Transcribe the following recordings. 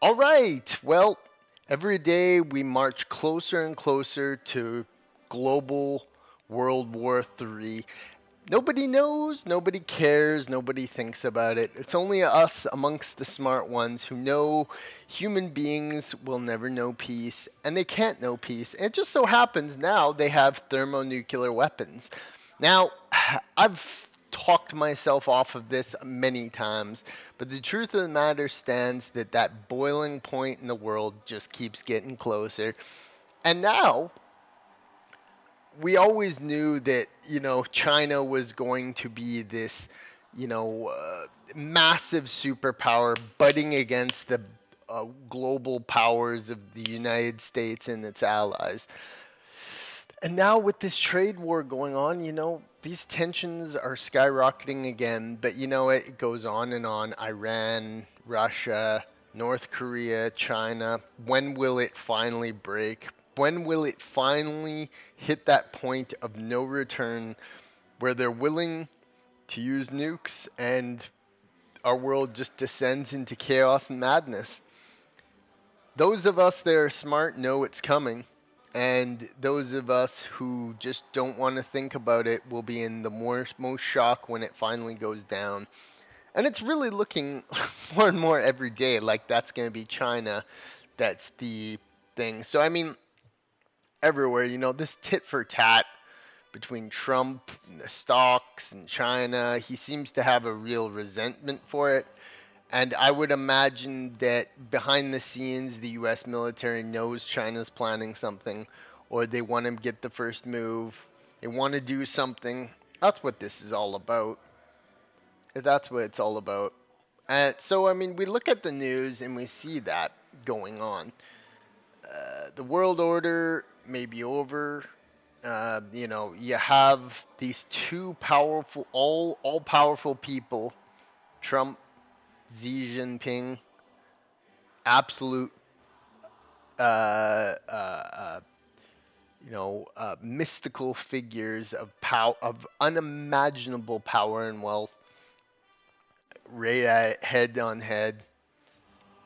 All right. Well, every day we march closer and closer to global World War III. Nobody knows, nobody cares, nobody thinks about it. It's only us amongst the smart ones who know human beings will never know peace, and they can't know peace. And it just so happens now they have thermonuclear weapons. Now, I've talked myself off of this many times, but the truth of the matter stands that that boiling point in the world just keeps getting closer. And now we always knew that China was going to be this massive superpower butting against the global powers of the United States and its allies. And now with this trade war going on, these tensions are skyrocketing again. But it goes on and on. Iran, Russia, North Korea, China. When will it finally break? When will it finally hit that point of no return where they're willing to use nukes and our world just descends into chaos and madness? Those of us that are smart know it's coming, and those of us who just don't want to think about it will be in the most shock when it finally goes down. And it's really looking more and more every day like that's going to be China. That's the thing. So, I mean, everywhere, this tit for tat between Trump and the stocks and China, he seems to have a real resentment for it. And I would imagine that behind the scenes, the U.S. military knows China's planning something, or they want to get the first move. They want to do something. That's what this is all about. That's what it's all about. And so, I mean, we look at the news and we see that going on. The world order may be over. You have these two powerful, all powerful people, Trump, Xi Jinping, absolute uh, uh, uh, mystical figures of of unimaginable power and wealth, right at head on head.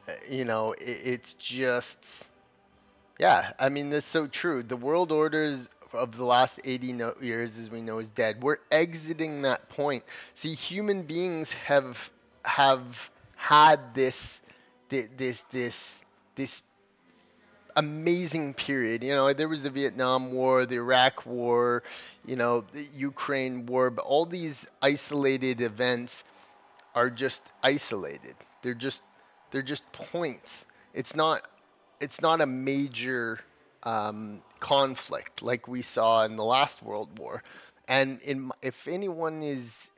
It's just, yeah. I mean, that's so true. The world orders of the last 80 years, as we know, is dead. We're exiting that point. See, human beings have had this amazing period. There was the Vietnam War, the Iraq War, the Ukraine War, but all these isolated events are just isolated. They're just they're just points. It's not it's not a major conflict like we saw in the last World War. And if anyone is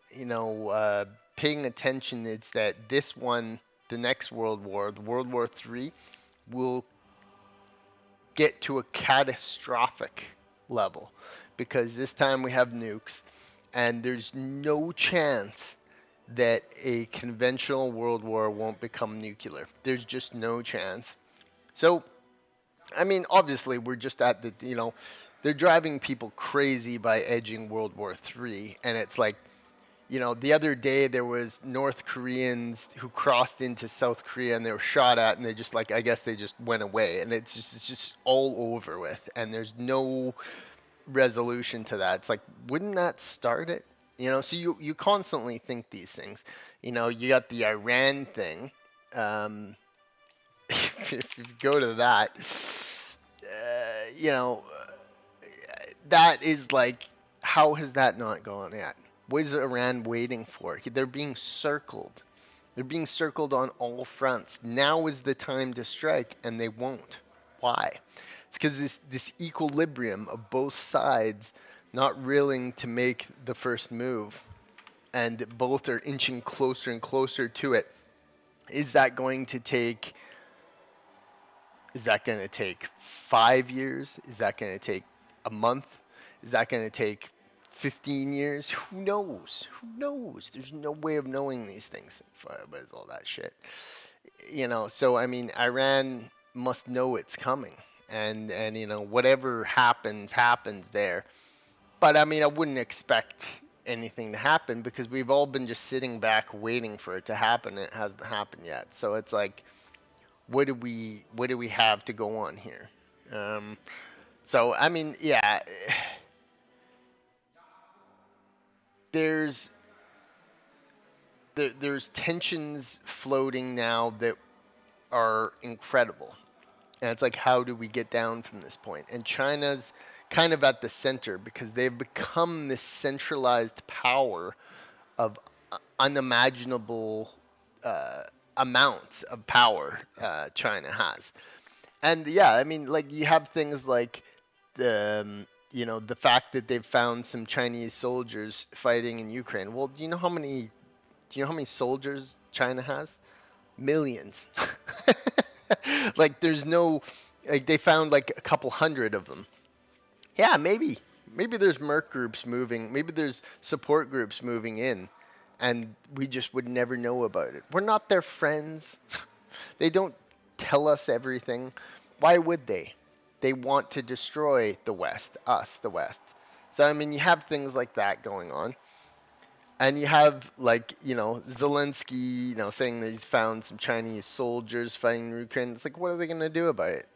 paying attention, it's that this one, the next World War, the World War III, will get to a catastrophic level because this time we have nukes, and there's no chance that a conventional world war won't become nuclear. There's just no chance. So, I mean, obviously, we're just at they're driving people crazy by edging World War III, and it's like, the other day there was North Koreans who crossed into South Korea and they were shot at, and they just I guess they just went away, and it's just all over with, and there's no resolution to that. It's like, wouldn't that start it? So you constantly think these things. You got the Iran thing. Um, if you go to that, uh, you know, that is like, how has that not gone yet? What is Iran waiting for? They're being circled. They're being circled on all fronts. Now is the time to strike, and they won't. Why? It's because this equilibrium of both sides not willing to make the first move, and both are inching closer and closer to it. Is that going to take? Is that going to take 5 years? Is that going to take a month? Is that going to take 15 years? Who knows? Who knows? There's no way of knowing these things. But it's all that shit. So I mean, Iran must know it's coming, and whatever happens there. But I mean, I wouldn't expect anything to happen because we've all been just sitting back waiting for it to happen. It hasn't happened yet. So it's like, what do we have to go on here? So I mean, yeah, there's there's tensions floating now that are incredible. And it's like, how do we get down from this point? And China's kind of at the center because they've become this centralized power of unimaginable uh, amounts of power China has. And yeah, I mean, like you have things like the fact that they've found some Chinese soldiers fighting in Ukraine. Well, do you know how many soldiers China has? Millions. Like there's no like they found like a couple hundred of them. Yeah, maybe there's merc groups moving, maybe there's support groups moving in and we just would never know about it. We're not their friends. They don't tell us everything. Why would they? They want to destroy the West, us, the West. So I mean, you have things like that going on. And you have like, Zelensky, saying that he's found some Chinese soldiers fighting in Ukraine. It's like, what are they gonna do about it?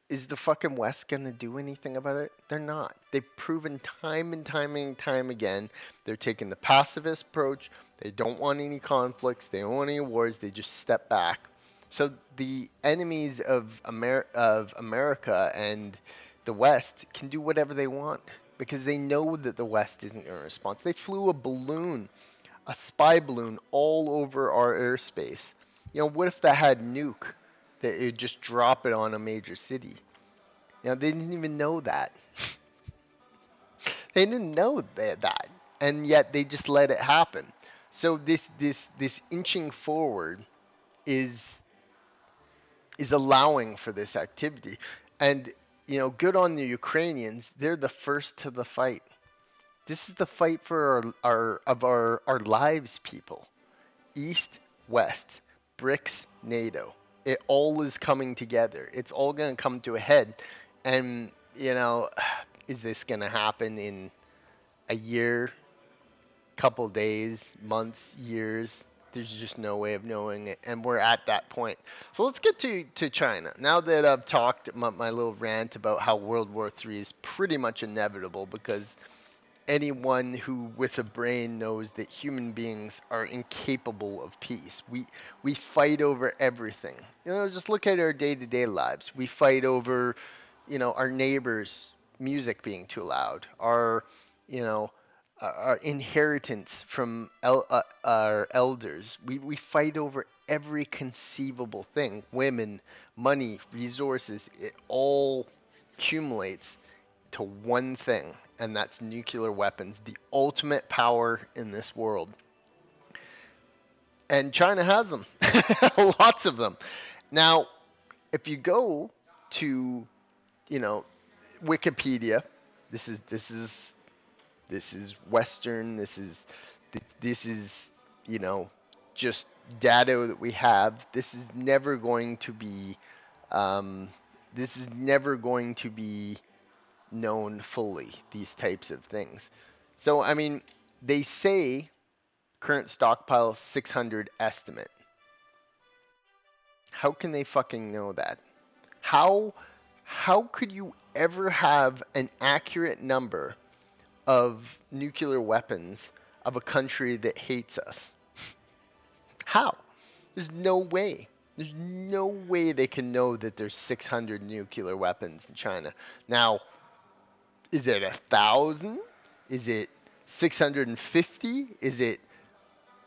Is the fucking West gonna do anything about it? They're not. They've proven time and time and time again. They're taking the pacifist approach. They don't want any conflicts. They don't want any wars. They just step back. So the enemies of America and the West can do whatever they want because they know that the West isn't going to respond. They flew a spy balloon all over our airspace. What if that had nuke? That it would just drop it on a major city. They didn't even know that. They didn't know that, and yet they just let it happen. So this inching forward is allowing for this activity, and good on the Ukrainians. They're the first to the fight. This is the fight for our lives, people. East, West, BRICS, NATO. It all is coming together. It's all going to come to a head. And, is this going to happen in a year, couple days, months, years? There's just no way of knowing it. And we're at that point. So let's get to China. Now that I've talked my little rant about how World War III is pretty much inevitable because anyone who with a brain knows that human beings are incapable of peace. We fight over everything. Just look at our day-to-day lives. We fight over, our neighbors' music being too loud, you know, our inheritance from our elders. We fight over every conceivable thing. Women, money, resources, it all accumulates to one thing, and that's nuclear weapons, the ultimate power in this world. And China has them, lots of them. Now, if you go to, Wikipedia, this is Western. This is just data that we have. This is never going to be. This is never going to be known fully, these types of things. So, I mean, they say current stockpile 600 estimate. How can they fucking know that? How how could you ever have an accurate number of nuclear weapons of a country that hates us? How? There's no way. There's no way they can know that there's 600 nuclear weapons in China. Now, is it 1,000? Is it 650? Is it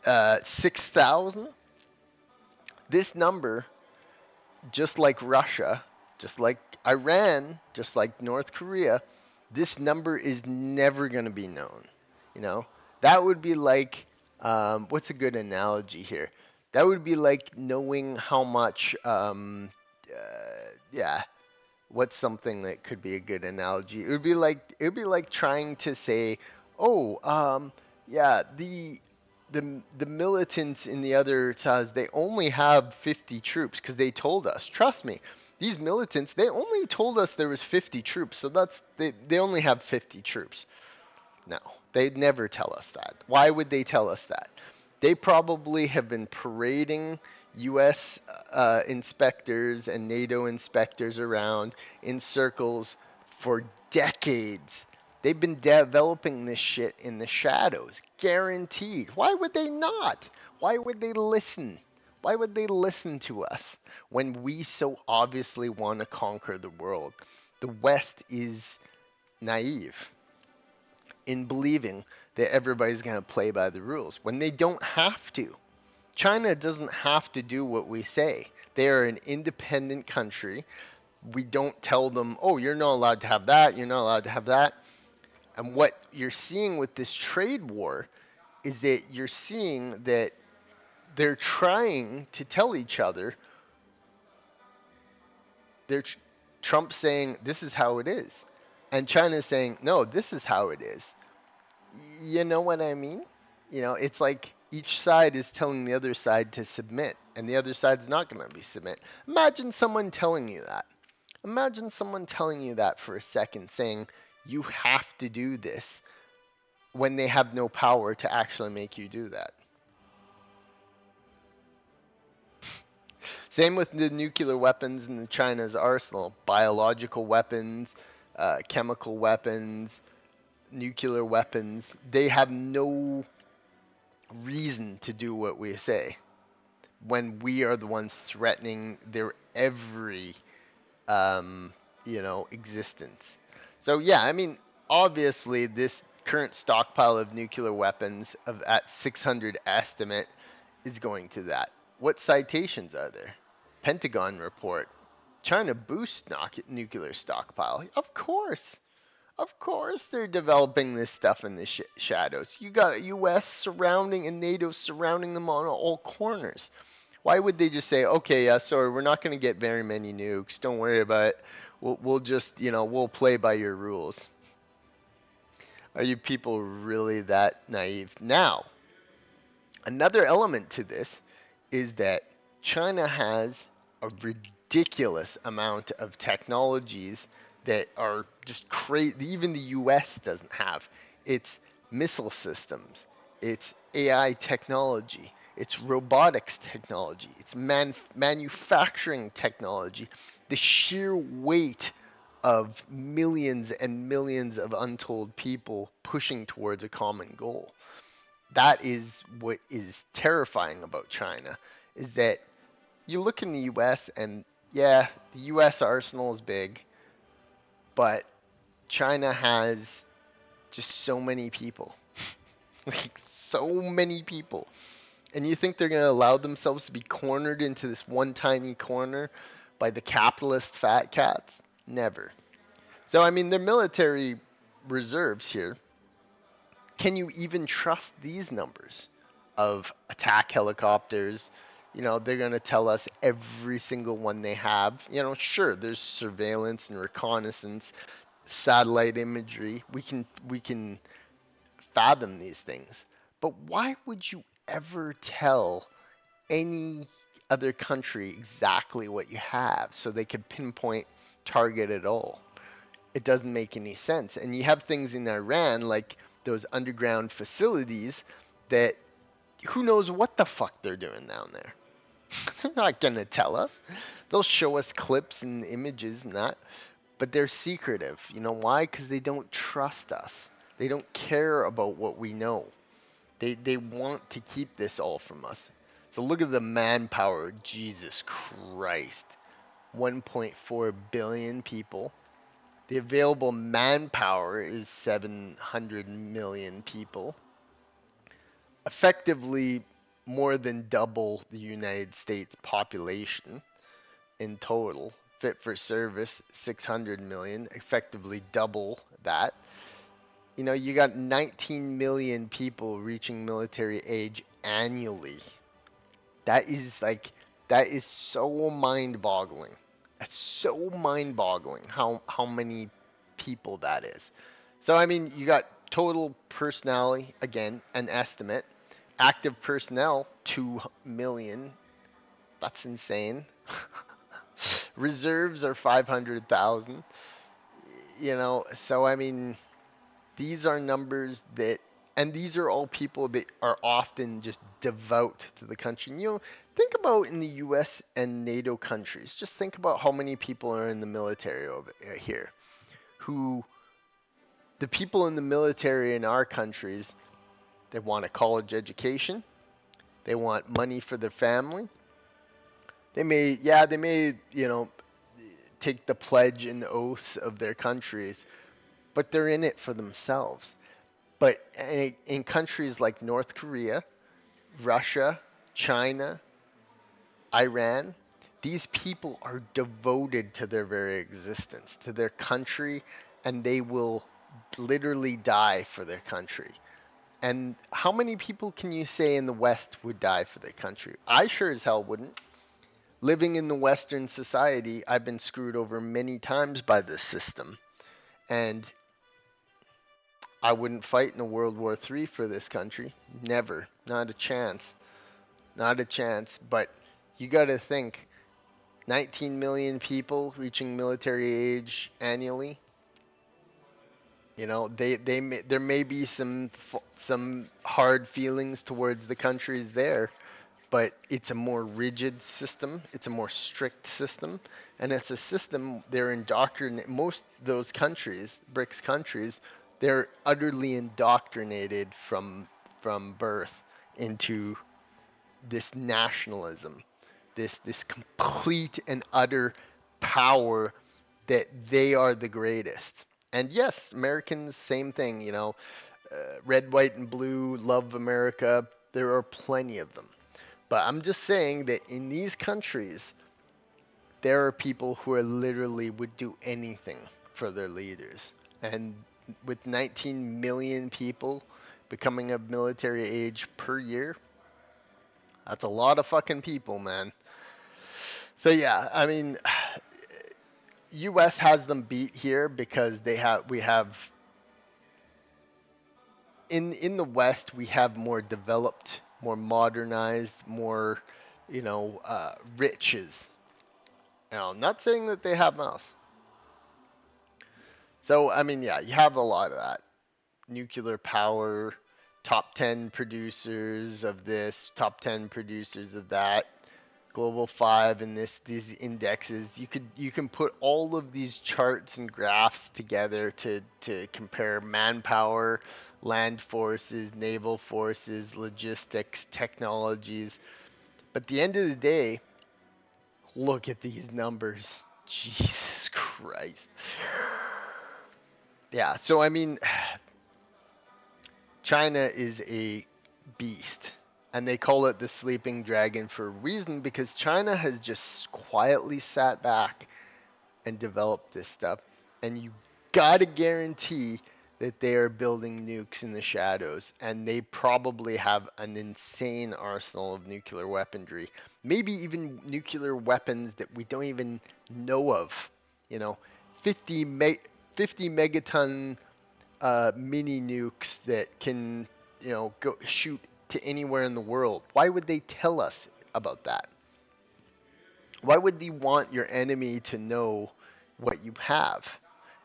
6,000? This number, just like Russia, just like Iran, just like North Korea, this number is never going to be known. That would be like, what's a good analogy here? That would be like knowing how much, yeah, what's something that could be a good analogy? It would be like trying to say, oh, yeah, the militants in the other sides, they only have 50 troops because they told us. Trust me, these militants, they only told us there was 50 troops, so they only have 50 troops. No, they'd never tell us that. Why would they tell us that? They probably have been parading, U.S. Inspectors and NATO inspectors around in circles for decades. They've been developing this shit in the shadows, guaranteed. Why would they not? Why would they listen? Why would they listen to us when we so obviously want to conquer the world? The West is naive in believing that everybody's going to play by the rules when they don't have to. China doesn't have to do what we say. They are an independent country. We don't tell them, oh, you're not allowed to have that, you're not allowed to have that. And what you're seeing with this trade war is that you're seeing that they're trying to tell each other, they're Trump saying this is how it is, and China saying no, this is how it is. You know what I mean? It's like each side is telling the other side to submit, and the other side's not going to be submit. Imagine someone telling you that. Imagine someone telling you that for a second, saying you have to do this when they have no power to actually make you do that. Same with the nuclear weapons in China's arsenal, biological weapons, chemical weapons, nuclear weapons. They have no reason to do what we say when we are the ones threatening their every existence. So yeah, I mean, obviously this current stockpile of nuclear weapons of at 600 estimate is going to that. What citations are there? Pentagon report. China boosts nuclear stockpile. Of course. Of course they're developing this stuff in the shadows. You got U.S. surrounding and NATO surrounding them on all corners. Why would they just say, okay, yeah, sorry, we're not going to get very many nukes. Don't worry about it. We'll just, we'll play by your rules. Are you people really that naive? Now, another element to this is that China has a ridiculous amount of technologies that are just crazy. Even the US doesn't have. It's missile systems, it's AI technology, it's robotics technology, it's manufacturing technology. The sheer weight of millions and millions of untold people pushing towards a common goal. That is what is terrifying about China, is that you look in the US and yeah, the US arsenal is big, but China has just so many people. Like so many people. And you think they're going to allow themselves to be cornered into this one tiny corner by the capitalist fat cats? Never. So I mean, their military reserves here, can you even trust these numbers of attack helicopters? They're going to tell us every single one they have. Sure, there's surveillance and reconnaissance, satellite imagery. We can fathom these things. But why would you ever tell any other country exactly what you have so they could pinpoint target it all? It doesn't make any sense. And you have things in Iran like those underground facilities that who knows what the fuck they're doing down there. They're not going to tell us. They'll show us clips and images and that, but they're secretive. You know why? Because they don't trust us. They don't care about what we know. They want to keep this all from us. So look at the manpower. Jesus Christ. 1.4 billion people. The available manpower is 700 million people. Effectively more than double the United States population in total. Fit for service, 600 million, effectively double that. You got 19 million people reaching military age annually. That is so mind-boggling. That's so mind-boggling how many people that is. So I mean, you got total personality, again, an estimate. Active personnel, 2 million. That's insane. Reserves are 500,000. So I mean, these are numbers that, and these are all people that are often just devout to the country. think about in the US and NATO countries, just think about how many people are in the military over here. Who, the people in the military in our countries, they want a college education, they want money for their family. They may, take the pledge and oath of their countries, but they're in it for themselves. But in countries like North Korea, Russia, China, Iran, these people are devoted to their very existence, to their country, and they will literally die for their country. And how many people can you say in the West would die for their country? I sure as hell wouldn't. Living in the Western society, I've been screwed over many times by this system. And I wouldn't fight in a World War III for this country. Never. Not a chance. Not a chance. But you got to think 19 million people reaching military age annually. There may be some hard feelings towards the countries there, but it's a more rigid system. It's a more strict system, and it's a system they're indoctrinated. Most of those countries, BRICS countries, they're utterly indoctrinated from birth into this nationalism, this complete and utter power that they are the greatest. And yes, Americans, same thing. Red, white, and blue, love America. There are plenty of them. But I'm just saying that in these countries, there are people who are literally would do anything for their leaders. And with 19 million people becoming of military age per year, that's a lot of fucking people, man. So yeah, I mean, US has them beat here because we have in the West we have more developed, more modernized, more riches. I'm not saying that they have mouse. So I mean, yeah, you have a lot of that. Nuclear power, top 10 producers of this, top 10 producers of that, global 5 and these indexes. You can put all of these charts and graphs together to compare manpower, land forces, naval forces, logistics, technologies. But at the end of the day, look at these numbers. Jesus Christ. Yeah, so I mean, China is a beast. And they call it the sleeping dragon for a reason, because China has just quietly sat back and developed this stuff. And you gotta guarantee that they are building nukes in the shadows. And they probably have an insane arsenal of nuclear weaponry. Maybe even nuclear weapons that we don't even know of. 50 megaton mini nukes that can, go shoot to anywhere in the world. Why would they tell us about that? Why would they want your enemy to know what you have?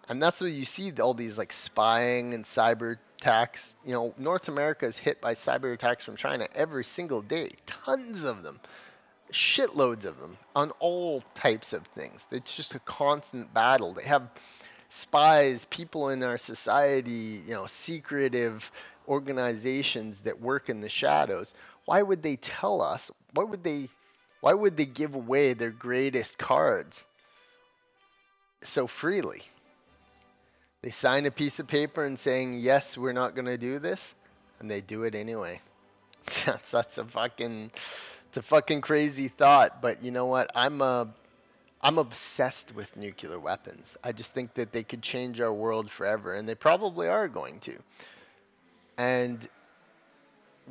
And that's what you see all these like spying and cyber attacks. North America is hit by cyber attacks from China every single day. Tons of them. Shitloads of them on all types of things. It's just a constant battle. They have spies, people in our society, secretive organizations that work in the shadows. Why would they tell us? Why would they give away their greatest cards so freely? They sign a piece of paper and saying, "Yes, we're not going to do this," and they do it anyway. That's it's a fucking crazy thought, but you know what? I'm obsessed with nuclear weapons. I just think that they could change our world forever, and they probably are going to. And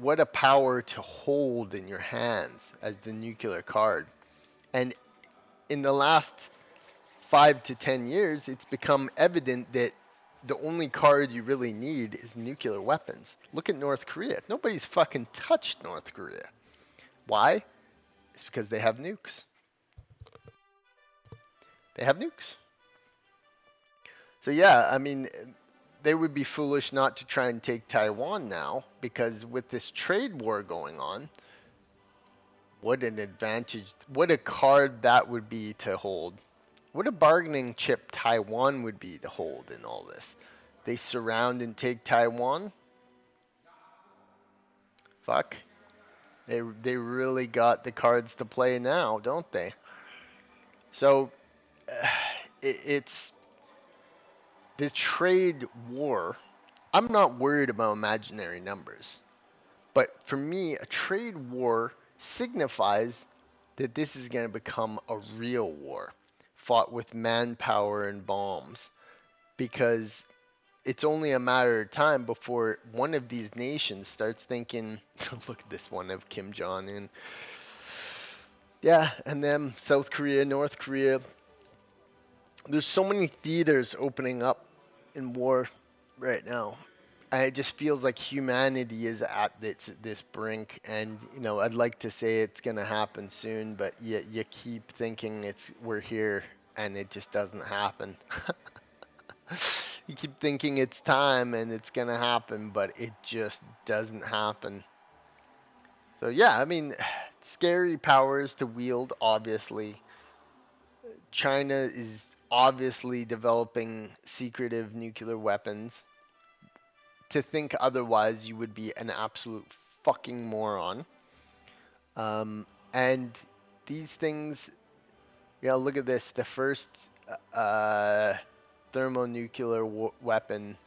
what a power to hold in your hands as the nuclear card. And in the last 5 to 10 years, it's become evident that the only card you really need is nuclear weapons. Look at North Korea. Nobody's fucking touched North Korea. Why? It's because they have nukes. They have nukes. So yeah, I mean, they would be foolish not to try and take Taiwan now, because with this trade war going on, What an advantage. What a card that would be to hold. What a bargaining chip Taiwan would be to hold in all this. They surround and take Taiwan? Fuck. They really got the cards to play now, don't they? So it's the trade war. I'm not worried about imaginary numbers. But for me, a trade war signifies that this is going to become a real war, fought with manpower and bombs, because it's only a matter of time before one of these nations starts thinking, look at this one of Kim Jong Un. Yeah, and then South Korea, North Korea. There's so many theaters opening up in war right now. And it just feels like humanity is at this brink, and I'd like to say it's gonna happen soon, but you keep thinking we're here, and it just doesn't happen. You keep thinking it's time and it's gonna happen, but it just doesn't happen. So yeah, I mean, scary powers to wield. Obviously, China is obviously developing secretive nuclear weapons. To think otherwise, you would be an absolute fucking moron. And these things, yeah, look at this. The first uh, thermonuclear weapon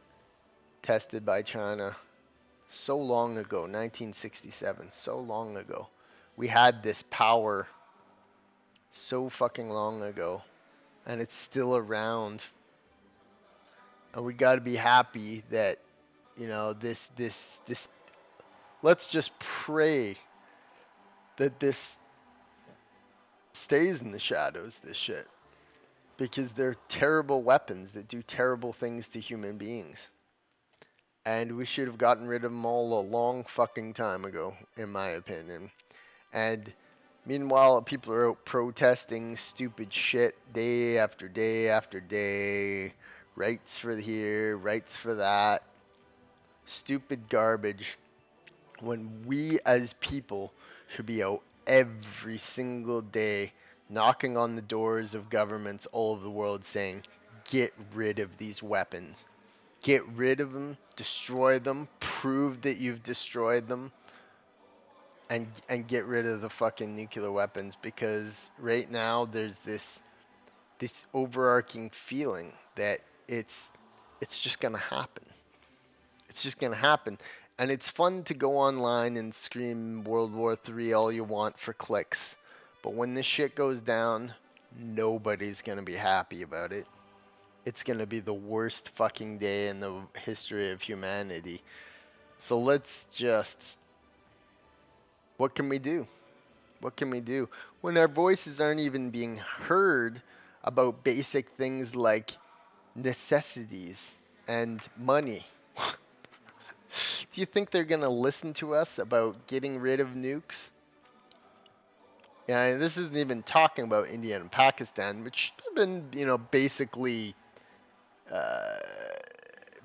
tested by China so long ago, 1967, so long ago. We had this power so fucking long ago, and it's still around. And we got to be happy that this. Let's just pray that this stays in the shadows. This shit, because they're terrible weapons that do terrible things to human beings. And we should have gotten rid of them all a long fucking time ago, in my opinion. And meanwhile, people are out protesting stupid shit day after day after day. Rights for here, rights for that. Stupid garbage. When we as people should be out every single day knocking on the doors of governments all over the world saying, get rid of these weapons. Get rid of them, destroy them, prove that you've destroyed them, and get rid of the fucking nuclear weapons, because right now there's this overarching feeling that it's just gonna happen. It's just gonna happen. And it's fun to go online and scream World War III all you want for clicks. But when this shit goes down, nobody's gonna be happy about it. It's gonna be the worst fucking day in the history of humanity. So let's just. What can we do? What can we do? When our voices aren't even being heard about basic things like necessities and money. Do you think they're going to listen to us about getting rid of nukes? Yeah, and this isn't even talking about India and Pakistan, which have been, uh,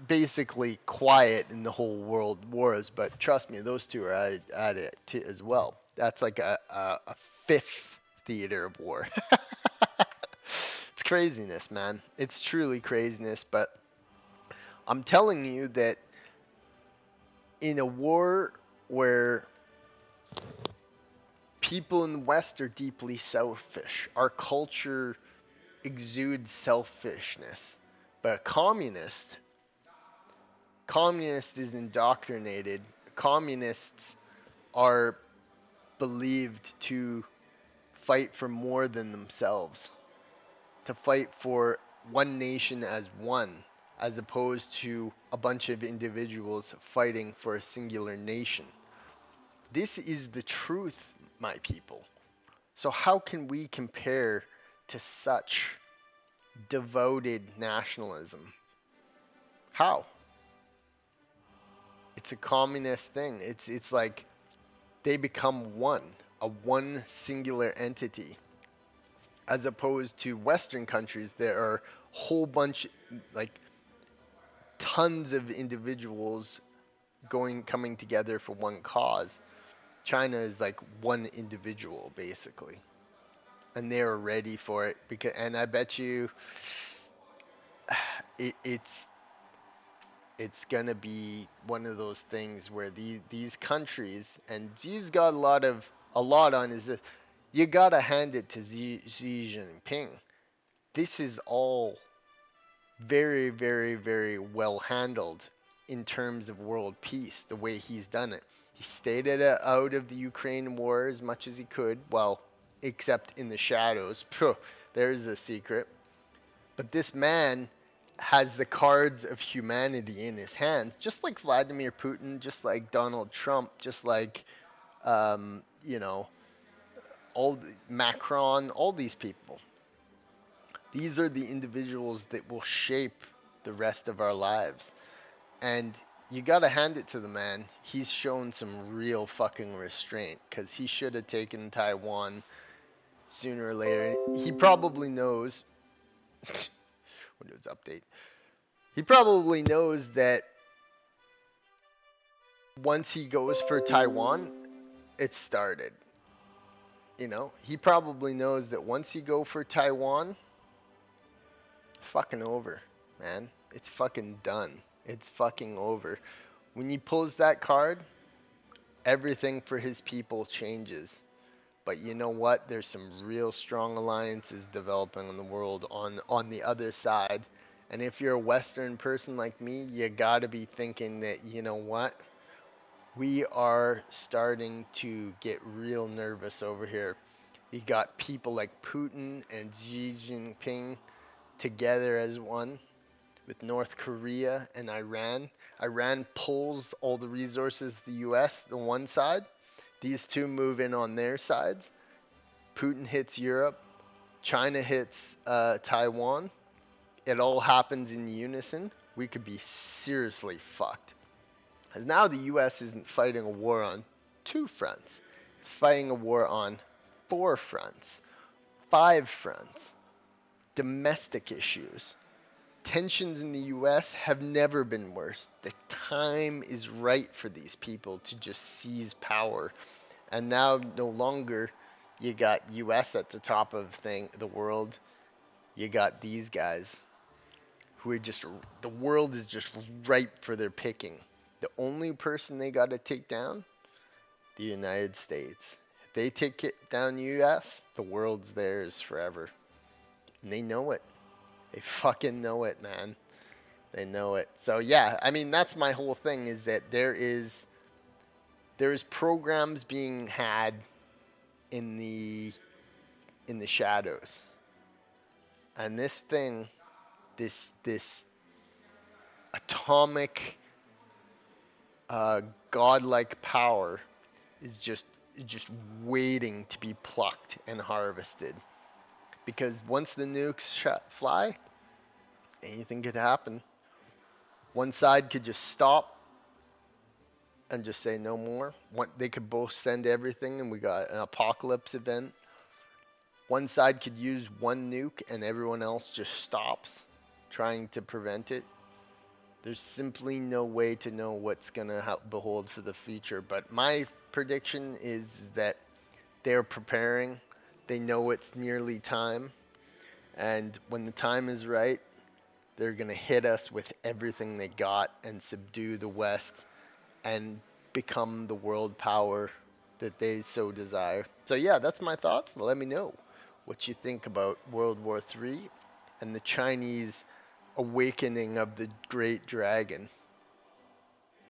basically quiet in the whole world wars. But trust me, those two are at it as well. That's like a fifth theater of war. It's craziness, man. It's truly craziness. But I'm telling you that in a war where people in the West are deeply selfish, our culture exudes selfishness. But communist is indoctrinated. Communists are believed to fight for more than themselves, to fight for one nation as one, as opposed to a bunch of individuals fighting for a singular nation. This is the truth, my people. So, how can we compare to such devoted nationalism? How? It's a communist thing. It's like they become one singular entity, as opposed to Western countries. There are a whole bunch, like tons of individuals coming together for one cause. China is like one individual basically, and they're ready for it because, and I bet you, it's gonna be one of those things where these countries, and Xi's got a lot on his. You gotta hand it to Xi Jinping. This is all very, very, very well handled in terms of world peace, the way he's done it. He stayed out of the Ukraine war as much as he could, well, except in the shadows. There's a secret. But this man has the cards of humanity in his hands, just like Vladimir Putin, just like Donald Trump, just like, you know, Macron, all these people. These are the individuals that will shape the rest of our lives. And you gotta hand it to the man. He's shown some real fucking restraint because he should have taken Taiwan sooner or later. He probably knows. Windows update. He probably knows that once he goes for Taiwan, it started. You know, he probably knows that once you go for Taiwan, it's fucking over, man. It's fucking done. It's fucking over. When he pulls that card, everything for his people changes. But you know what? There's some real strong alliances developing in the world on the other side. And if you're a Western person like me, you gotta be thinking that, you know what? We are starting to get real nervous over here. You got people like Putin and Xi Jinping together as one with North Korea and Iran. Iran pulls all the resources of the US, the one side. These two move in on their sides. Putin hits Europe. China hits Taiwan. It all happens in unison. We could be seriously fucked. Because now the US isn't fighting a war on 2 fronts. It's fighting a war on 4 fronts, 5 fronts. Domestic issues. Tensions in the US have never been worse. The time is right for these people to just seize power. And now no longer you got US at the top of the world. You got these guys who are just, the world is just ripe for their picking. The only person they got to take down, the United States. If they take it down US, the world's theirs forever. And they know it. They fucking know it, man. They know it. So yeah, I mean that's my whole thing is that there's programs being had in the shadows. And this thing, this atomic godlike power is just waiting to be plucked and harvested. Because once the nukes fly, anything could happen. One side could just stop and just say no more. They could both send everything and we got an apocalypse event. One side could use one nuke and everyone else just stops trying to prevent it. There's simply no way to know what's going to behold for the future. But my prediction is that they're preparing. They know it's nearly time. And when the time is right, they're going to hit us with everything they got and subdue the West and become the world power that they so desire. So yeah, that's my thoughts. Let me know what you think about World War III and the Chinese awakening of the great dragon.